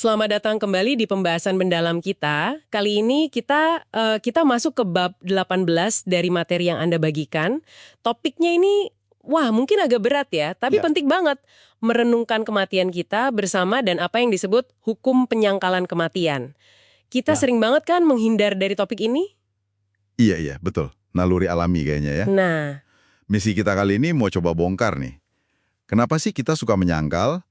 Selamat datang kembali di pembahasan mendalam kita. Kali ini kita masuk ke bab 18 dari materi yang Anda bagikan. Topiknya ini, wah mungkin agak berat ya, tapi Ya, penting banget. Merenungkan kematian kita bersama dan apa yang disebut hukum penyangkalan kematian. Kita ya. sering banget kan menghindar dari topik ini? Iya, betul. Naluri alami kayaknya ya. Nah, Misi kita kali ini mau coba bongkar nih. Kenapa sih kita suka menyangkal?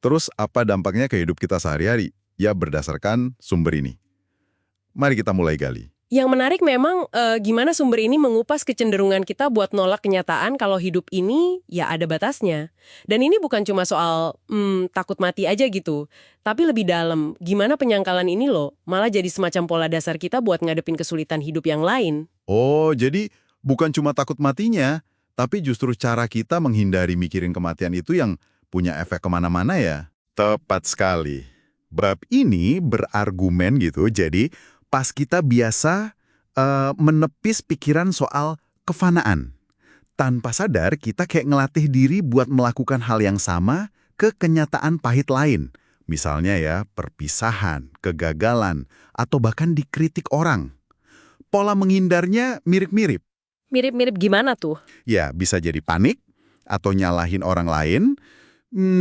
Terus apa dampaknya ke hidup kita sehari-hari? Ya berdasarkan sumber ini. Mari kita mulai gali. yang menarik memang gimana sumber ini mengupas kecenderungan kita buat nolak kenyataan kalau hidup ini ya ada batasnya. Dan ini bukan cuma soal takut mati aja gitu, tapi lebih dalam. Gimana penyangkalan ini loh malah jadi semacam pola dasar kita buat ngadepin kesulitan hidup yang lain. Oh, jadi bukan cuma takut matinya, tapi justru cara kita menghindari mikirin kematian itu yang punya efek kemana-mana ya? Tepat sekali. Bab ini berargumen gitu, jadi pas kita biasa menepis pikiran soal kefanaan. Tanpa sadar, kita kayak ngelatih diri buat melakukan hal yang sama ke kenyataan pahit lain. Misalnya ya, perpisahan, kegagalan, atau bahkan dikritik orang. Pola menghindarnya mirip-mirip. Mirip-mirip gimana tuh? Ya, bisa jadi panik, atau nyalahin orang lain,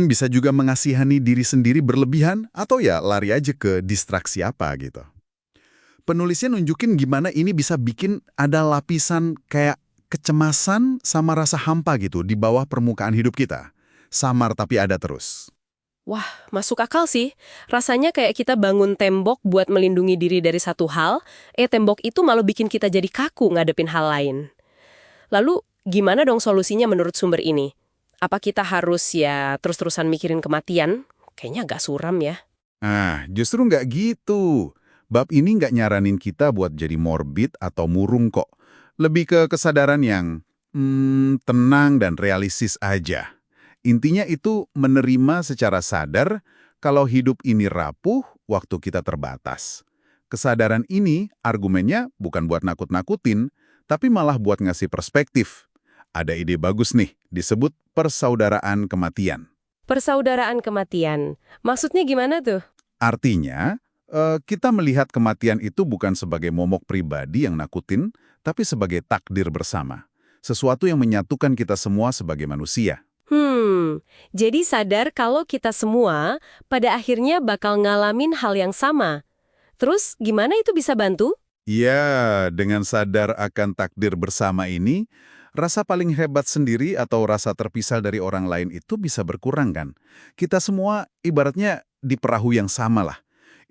bisa juga mengasihani diri sendiri berlebihan, atau ya lari aja ke distraksi apa gitu. Penulisnya nunjukin gimana ini bisa bikin ada lapisan kayak kecemasan sama rasa hampa gitu di bawah permukaan hidup kita. Samar tapi ada terus. Wah, masuk akal sih. Rasanya kayak kita bangun tembok buat melindungi diri dari satu hal, tembok itu malah bikin kita jadi kaku ngadepin hal lain. Lalu, gimana dong solusinya menurut sumber ini? Apa kita harus ya terus-terusan mikirin kematian? Kayaknya agak suram ya. Nah, justru nggak gitu. Bab ini nggak nyaranin kita buat jadi morbid atau murung kok. Lebih ke kesadaran yang tenang dan realistis aja. Intinya itu menerima secara sadar kalau hidup ini rapuh waktu kita terbatas. Kesadaran ini argumennya bukan buat nakut-nakutin, tapi malah buat ngasih perspektif. Ada ide bagus nih, disebut persaudaraan kematian. Persaudaraan kematian. Maksudnya gimana tuh? Artinya, kita melihat kematian itu bukan sebagai momok pribadi yang nakutin, tapi sebagai takdir bersama. Sesuatu yang menyatukan kita semua sebagai manusia. Jadi sadar kalau kita semua pada akhirnya bakal ngalamin hal yang sama. Terus gimana itu bisa bantu? Ya, dengan sadar akan takdir bersama ini, rasa paling hebat sendiri atau rasa terpisah dari orang lain itu bisa berkurang kan? Kita semua ibaratnya di perahu yang sama lah.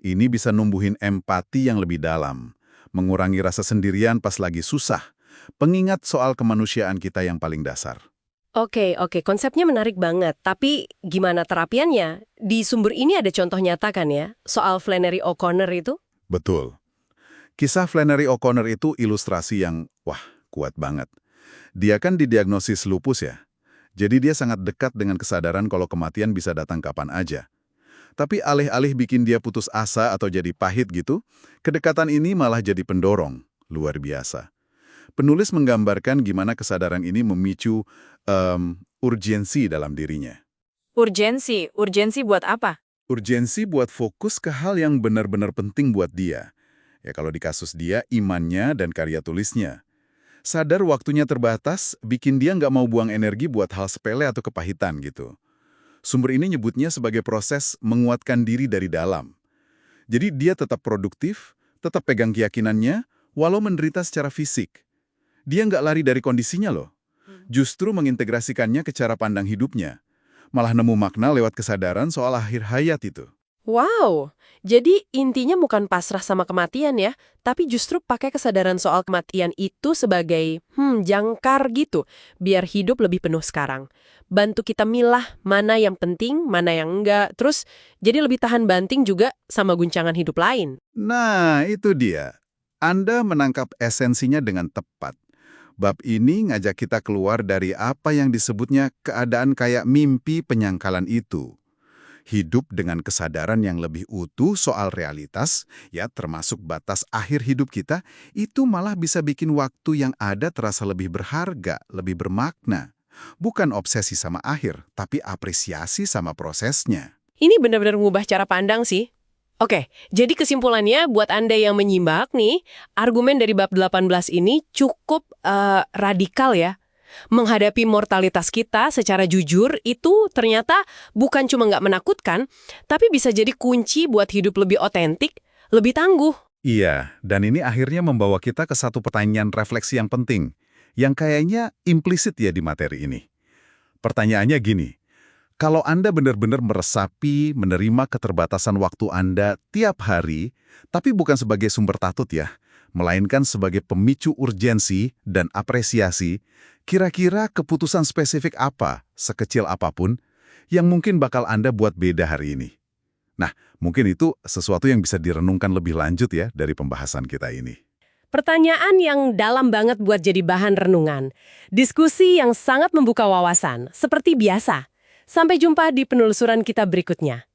Ini bisa numbuhin empati yang lebih dalam, mengurangi rasa sendirian pas lagi susah, pengingat soal kemanusiaan kita yang paling dasar. Oke, konsepnya menarik banget. Tapi gimana terapiannya? Di sumber ini ada contoh nyata kan ya? Soal Flannery O'Connor itu? Betul. Kisah Flannery O'Connor itu ilustrasi yang, wah, kuat banget. Dia kan didiagnosis lupus ya. Jadi dia sangat dekat dengan kesadaran kalau kematian bisa datang kapan aja. Tapi alih-alih bikin dia putus asa atau jadi pahit gitu, kedekatan ini malah jadi pendorong. Luar biasa. Penulis menggambarkan gimana kesadaran ini memicu urgensi dalam dirinya. Urgensi? Urgensi buat apa? Urgensi buat fokus ke hal yang benar-benar penting buat dia. Ya kalau di kasus dia, imannya dan karya tulisnya. Sadar waktunya terbatas, bikin dia nggak mau buang energi buat hal sepele atau kepahitan gitu. Sumber ini nyebutnya sebagai proses menguatkan diri dari dalam. Jadi dia tetap produktif, tetap pegang keyakinannya, walau menderita secara fisik. Dia nggak lari dari kondisinya loh. Justru mengintegrasikannya ke cara pandang hidupnya. Malah nemu makna lewat kesadaran soal akhir hayat itu. Wow, jadi intinya bukan pasrah sama kematian ya, tapi justru pakai kesadaran soal kematian itu sebagai, jangkar gitu, biar hidup lebih penuh sekarang. Bantu kita milah mana yang penting, mana yang enggak, terus jadi lebih tahan banting juga sama guncangan hidup lain. Nah, itu dia. Anda menangkap esensinya dengan tepat. Bab ini ngajak kita keluar dari apa yang disebutnya keadaan kayak mimpi penyangkalan itu. Hidup dengan kesadaran yang lebih utuh soal realitas, ya termasuk batas akhir hidup kita, itu malah bisa bikin waktu yang ada terasa lebih berharga, lebih bermakna. Bukan obsesi sama akhir, tapi apresiasi sama prosesnya. Ini benar-benar mengubah cara pandang sih. Oke, jadi kesimpulannya buat Anda yang menyimak nih, argumen dari bab 18 ini cukup radikal ya. Menghadapi mortalitas kita secara jujur itu ternyata bukan cuma nggak menakutkan, tapi bisa jadi kunci buat hidup lebih otentik, lebih tangguh. Iya, dan ini akhirnya membawa kita ke satu pertanyaan refleksi yang penting, yang kayaknya implisit ya di materi ini. Pertanyaannya gini, kalau Anda benar-benar meresapi, menerima keterbatasan waktu Anda tiap hari, tapi bukan sebagai sumber tatut ya, melainkan sebagai pemicu urgensi dan apresiasi, kira-kira keputusan spesifik apa, sekecil apapun, yang mungkin bakal Anda buat beda hari ini? Nah, mungkin itu sesuatu yang bisa direnungkan lebih lanjut ya dari pembahasan kita ini. Pertanyaan yang dalam banget buat jadi bahan renungan. Diskusi yang sangat membuka wawasan, seperti biasa. Sampai jumpa di penelusuran kita berikutnya.